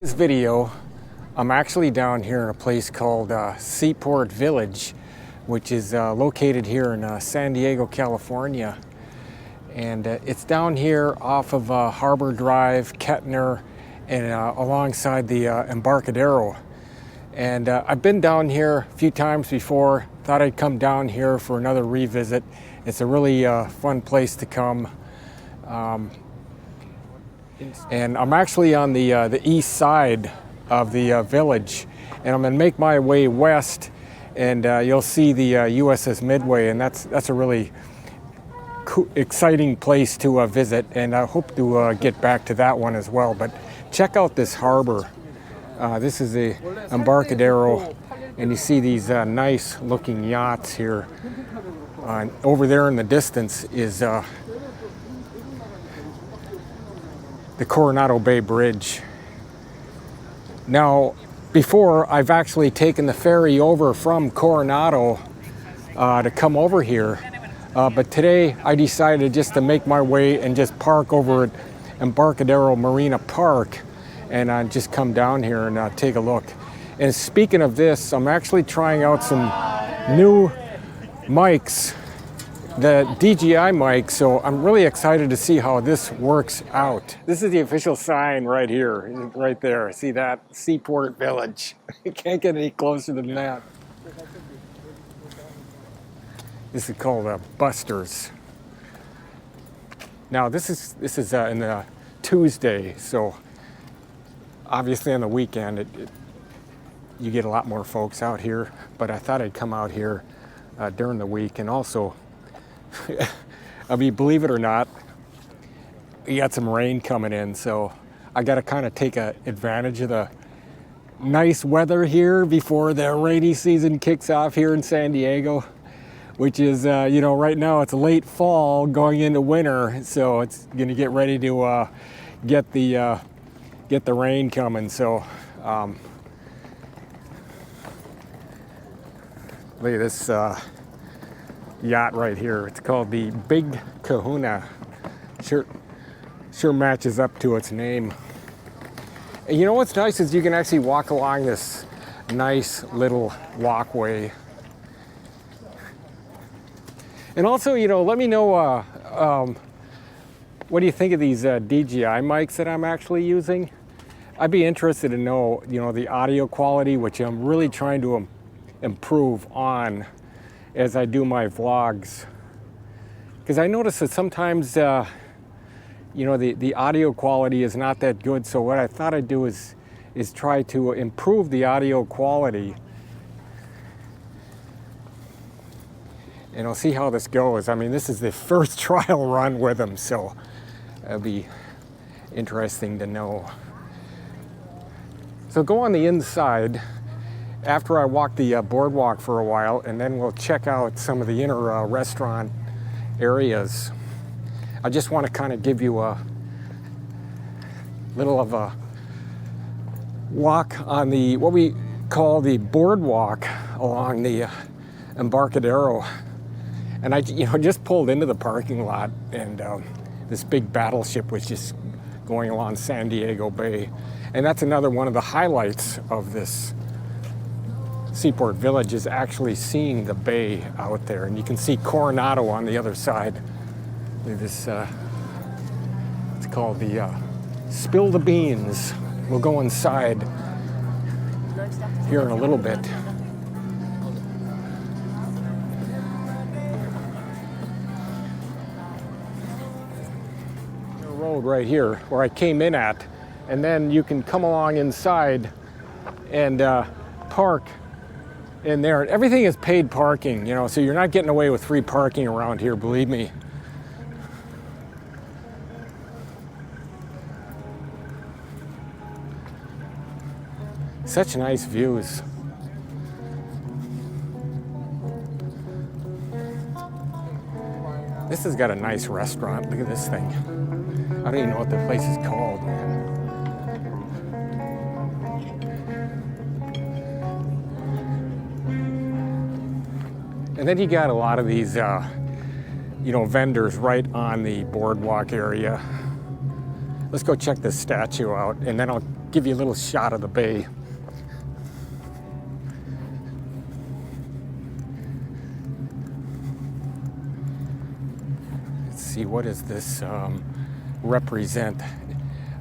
This video, I'm actually down here in a place called Seaport Village, which is located here in San Diego, California. And it's down here off of Harbor Drive, Kettner, and alongside the Embarcadero. And I've been down here a few times before. Thought I'd come down here for another revisit. It's a really fun place to come. And I'm actually on the east side of the village, and I'm going to make my way west, and you'll see the USS Midway, and that's a really exciting place to visit, and I hope to get back to that one as well. But check out this harbor. This is the Embarcadero, and you see these nice looking yachts here. Over there in the distance is the Coronado Bay Bridge. Now, before, I've actually taken the ferry over from Coronado to come over here, but today I decided just to make my way and just park over at Embarcadero Marina Park and just come down here and take a look. And speaking of this, I'm actually trying out some new mics, the DJI mic, so I'm really excited to see how this works out. This is the official sign right here, right there. See that? Seaport Village. You can't get any closer than that. This is called Buster's. Now this is in the Tuesday, so obviously on the weekend you get a lot more folks out here, but I thought I'd come out here during the week. And also, I mean, believe it or not, we got some rain coming in, so I got to kind of take advantage of the nice weather here before the rainy season kicks off here in San Diego, which is, you know, right now it's late fall going into winter, so it's going to get ready to get the rain coming. So look at this yacht right here. It's called the Big Kahuna. Sure matches up to its name. And you know what's nice is you can actually walk along this nice little walkway. And also, you know, let me know what do you think of these DJI mics that I'm actually using. I'd be interested to know, you know, the audio quality, which I'm really trying to improve on as I do my vlogs, because I notice that sometimes you know, the audio quality is not that good. So what I thought I'd do is try to improve the audio quality, and I'll see how this goes. I mean, this is the first trial run with them, so it'll be interesting to know. So go on the inside after I walk the boardwalk for a while, and then we'll check out some of the inner restaurant areas. I just want to kind of give you a little of a walk on the, what we call the boardwalk along the Embarcadero. And I, you know, just pulled into the parking lot, and this big battleship was just going along San Diego Bay. And that's another one of the highlights of this Seaport Village, is actually seeing the bay out there, and you can see Coronado on the other side. Look at this, it's called the Spill the Beans. We'll go inside here in a little bit. The road right here where I came in at, and then you can come along inside and park in there. Everything is paid parking, you know, so you're not getting away with free parking around here, believe me. Such nice views. This has got a nice restaurant. Look at this thing. I don't even know what the place is called, man. And then you got a lot of these, you know, vendors right on the boardwalk area. Let's go check this statue out, and then I'll give you a little shot of the bay. Let's see, what does this represent?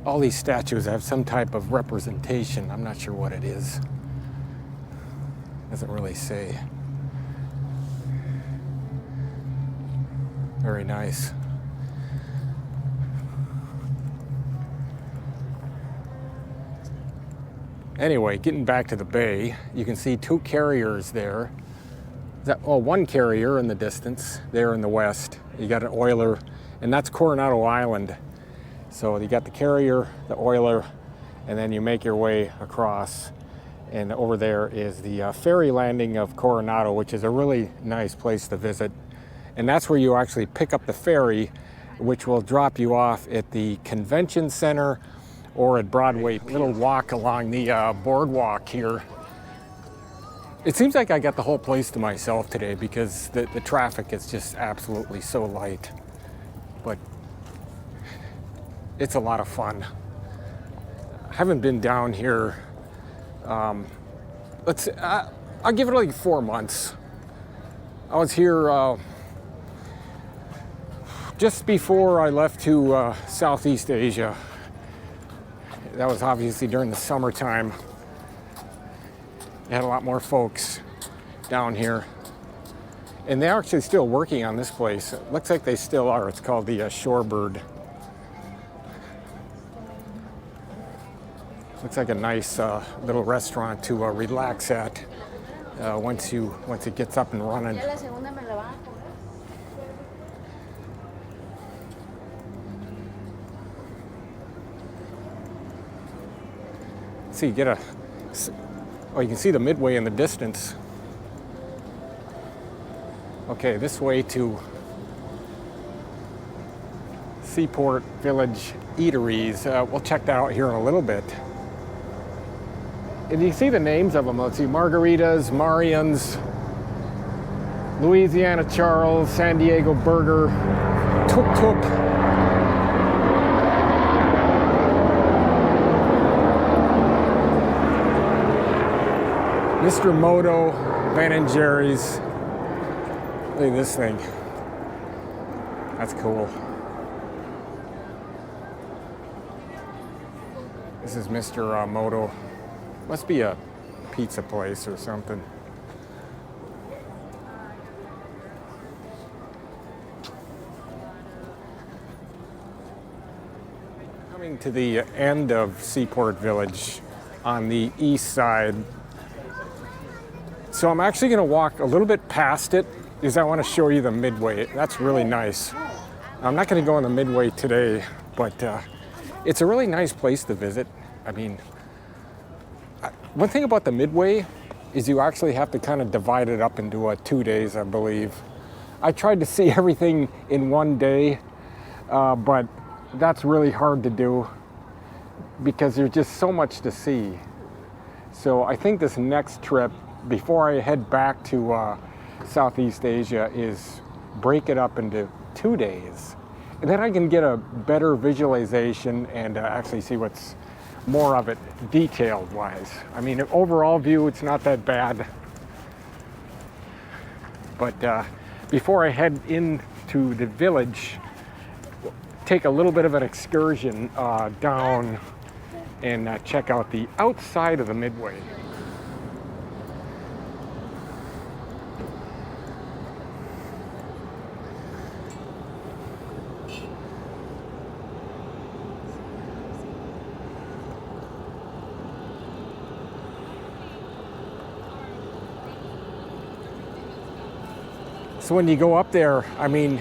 All these statues have some type of representation. I'm not sure what it is. Doesn't really say. Very nice. Anyway, getting back to the bay, you can see two carriers there. One carrier in the distance, there in the west. You got an oiler, and that's Coronado Island. So you got the carrier, the oiler, and then you make your way across. And over there is the ferry landing of Coronado, which is a really nice place to visit. And that's where you actually pick up the ferry, which will drop you off at the convention center or at Broadway. Little walk along the boardwalk here. It seems like I got the whole place to myself today because the traffic is just absolutely so light. But it's a lot of fun. I haven't been down here, I'll give it like 4 months. I was here just before I left to Southeast Asia. That was obviously during the summertime. They had a lot more folks down here. And they're actually still working on this place. It looks like they still are. It's called the Shorebird. Looks like a nice little restaurant to relax at once it gets up and running. So you get you can see the Midway in the distance. Okay, this way to Seaport Village Eateries. We'll check that out here in a little bit. And you see the names of them. Let's see, Margaritas, Marians, Louisiana Charles, San Diego Burger, Tuk Tuk. Mr. Moto, Ben & Jerry's. Look at this thing. That's cool. This is Mr. Moto. Must be a pizza place or something. Coming to the end of Seaport Village on the east side. So I'm actually going to walk a little bit past it because I want to show you the Midway. That's really nice. I'm not going to go on the Midway today, but it's a really nice place to visit. I mean, one thing about the Midway is you actually have to kind of divide it up into 2 days, I believe. I tried to see everything in one day, but that's really hard to do because there's just so much to see. So I think this next trip, before I head back to Southeast Asia, is break it up into 2 days. And then I can get a better visualization and actually see what's more of it detailed wise. I mean, overall view, it's not that bad. But before I head into the village, take a little bit of an excursion down and check out the outside of the Midway. So when you go up there, I mean,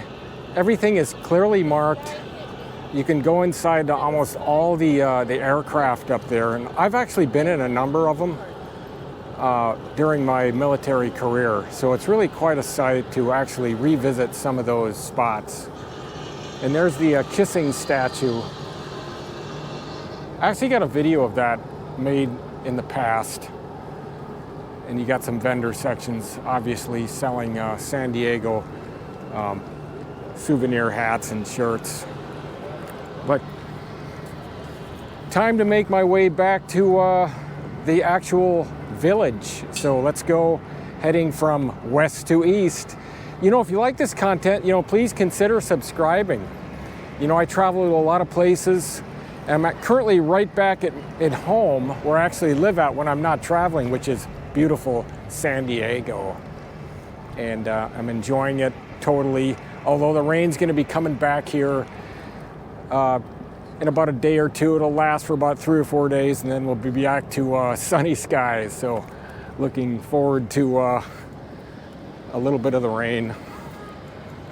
everything is clearly marked. You can go inside to almost all the aircraft up there. And I've actually been in a number of them during my military career. So it's really quite a sight to actually revisit some of those spots. And there's the kissing statue. I actually got a video of that made in the past. And you got some vendor sections, obviously selling San Diego souvenir hats and shirts. But time to make my way back to the actual village. So let's go, heading from west to east. You know, if you like this content, you know, please consider subscribing. You know, I travel to a lot of places. I'm currently right back at home where I actually live at when I'm not traveling, which is beautiful San Diego. And I'm enjoying it totally. Although the rain's gonna be coming back here in about a day or two. It'll last for about 3 or 4 days, and then we'll be back to sunny skies. So looking forward to a little bit of the rain.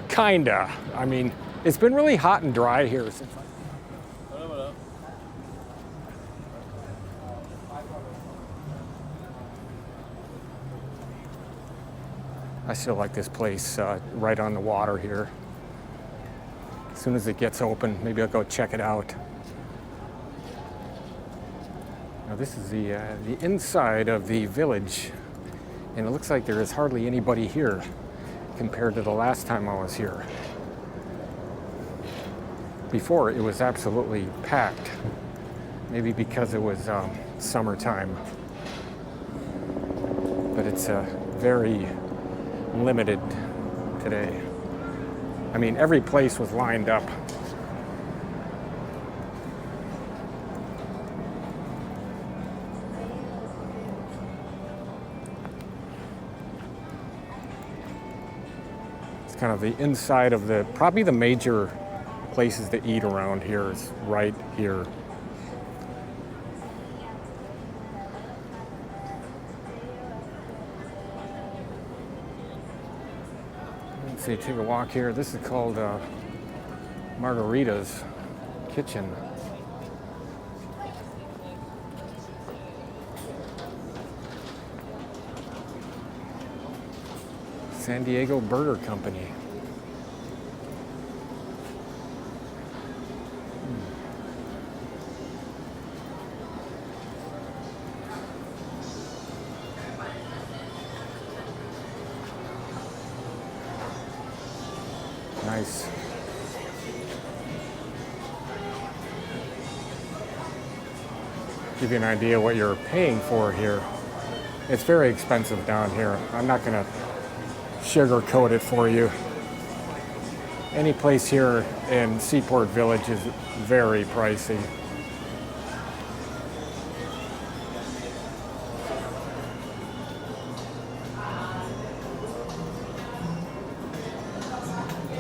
Kinda. I mean, it's been really hot and dry here since I still like this place right on the water here. As soon as it gets open, maybe I'll go check it out. Now this is the inside of the village, and it looks like there is hardly anybody here compared to the last time I was here. Before, it was absolutely packed, maybe because it was summertime, but it's very limited today. I mean, every place was lined up. It's kind of the inside of probably the major places to eat around here is right here. Let's see, take a walk here. This is called Margarita's Kitchen. San Diego Burger Company. Nice. Give you an idea what you're paying for here. It's very expensive down here. I'm not gonna sugarcoat it for you. Any place here in Seaport Village is very pricey.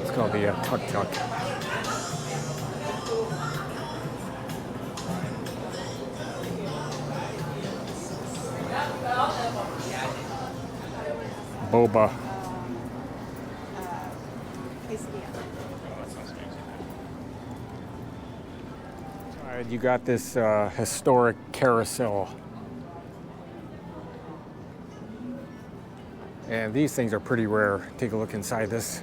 It's called the Tuk Tuk. Boba. You got this historic carousel. And these things are pretty rare. Take a look inside this.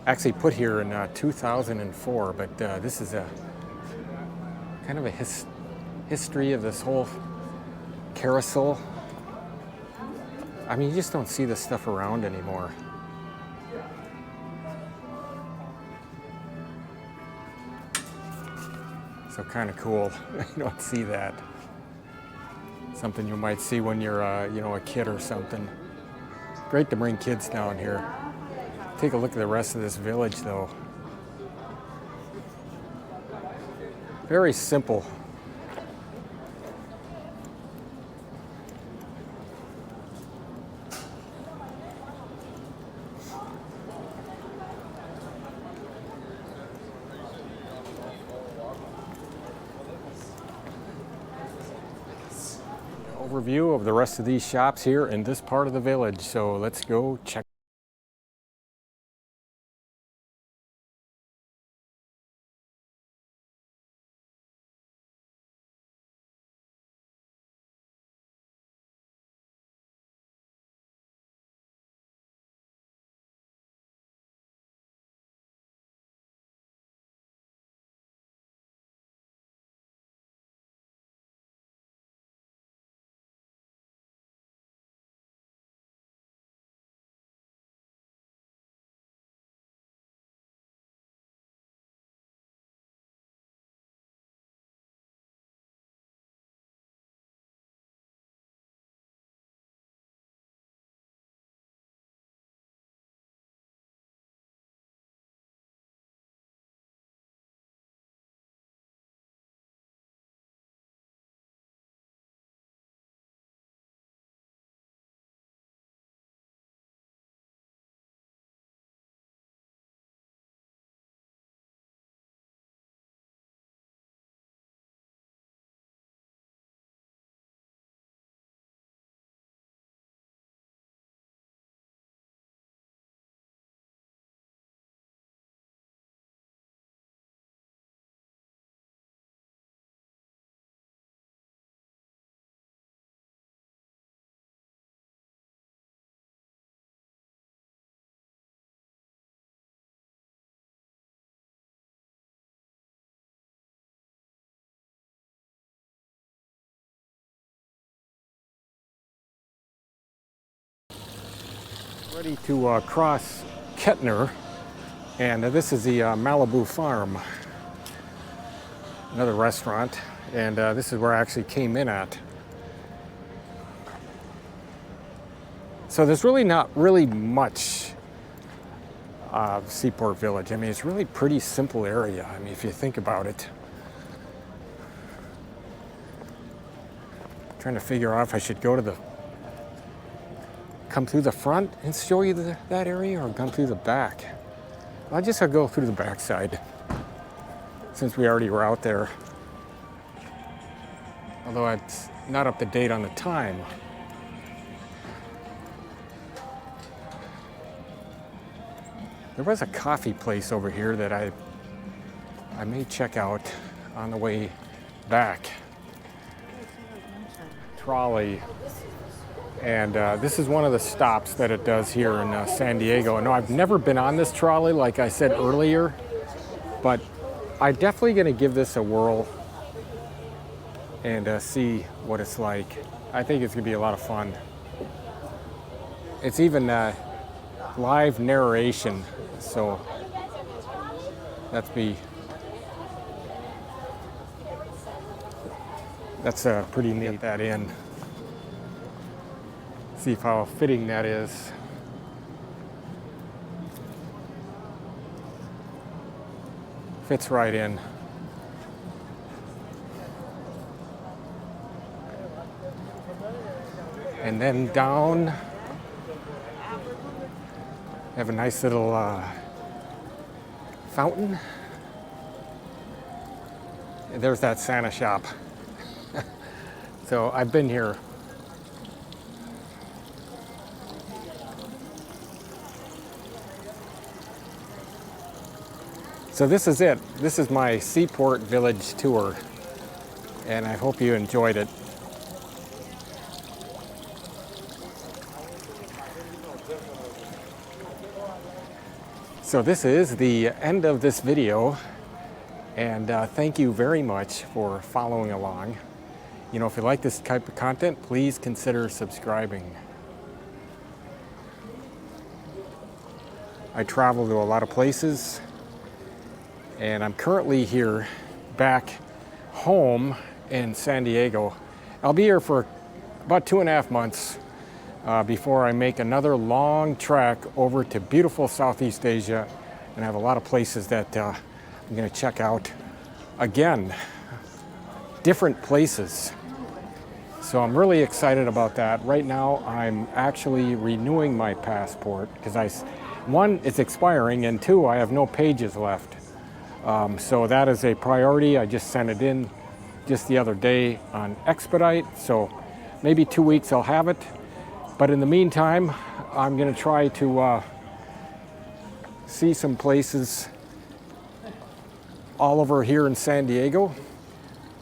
Actually put here in 2004, but this is a kind of a history of this whole carousel. I mean, you just don't see this stuff around anymore. So kind of cool. You don't see that. Something you might see when you're, you know, a kid or something. Great to bring kids down here. Take a look at the rest of this village, though. Very simple. Overview of the rest of these shops here in this part of the village. So let's go check. Ready to cross Kettner, and this is the Malibu Farm, another restaurant, and this is where I actually came in at. So there's really not really much Seaport Village. I mean, it's really pretty simple area. I mean, if you think about it. I'm trying to figure out if I should come through the front and show you that area, or come through the back. I guess I'll go through the back side since we already were out there. Although it's not up to date on the time. There was a coffee place over here that I may check out on the way back. Trolley. And this is one of the stops that it does here in San Diego. No, I've never been on this trolley, like I said earlier, but I'm definitely going to give this a whirl and see what it's like. I think it's going to be a lot of fun. It's even live narration, so that's pretty neat. Get that in. See how fitting that is. Fits right in. And then down, have a nice little fountain. And there's that Santa shop. So I've been here. So this is it. This is my Seaport Village tour, and I hope you enjoyed it. So this is the end of this video, and thank you very much for following along. You know, if you like this type of content, please consider subscribing. I travel to a lot of places, and I'm currently here back home in San Diego. I'll be here for about 2.5 months before I make another long trek over to beautiful Southeast Asia, and I have a lot of places that I'm going to check out again, different places. So I'm really excited about that. Right now I'm actually renewing my passport because one, it's expiring, and two, I have no pages left. So that is a priority. I just sent it in just the other day on expedite, so maybe 2 weeks I'll have it. But in the meantime, I'm going to try to see some places all over here in San Diego,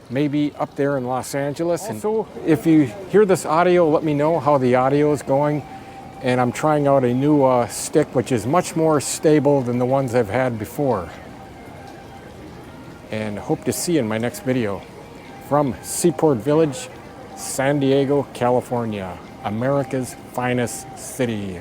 maybe up there in Los Angeles. And so if you hear this audio, let me know how the audio is going. And I'm trying out a new stick, which is much more stable than the ones I've had before. And hope to see you in my next video from Seaport Village, San Diego, California, America's finest city.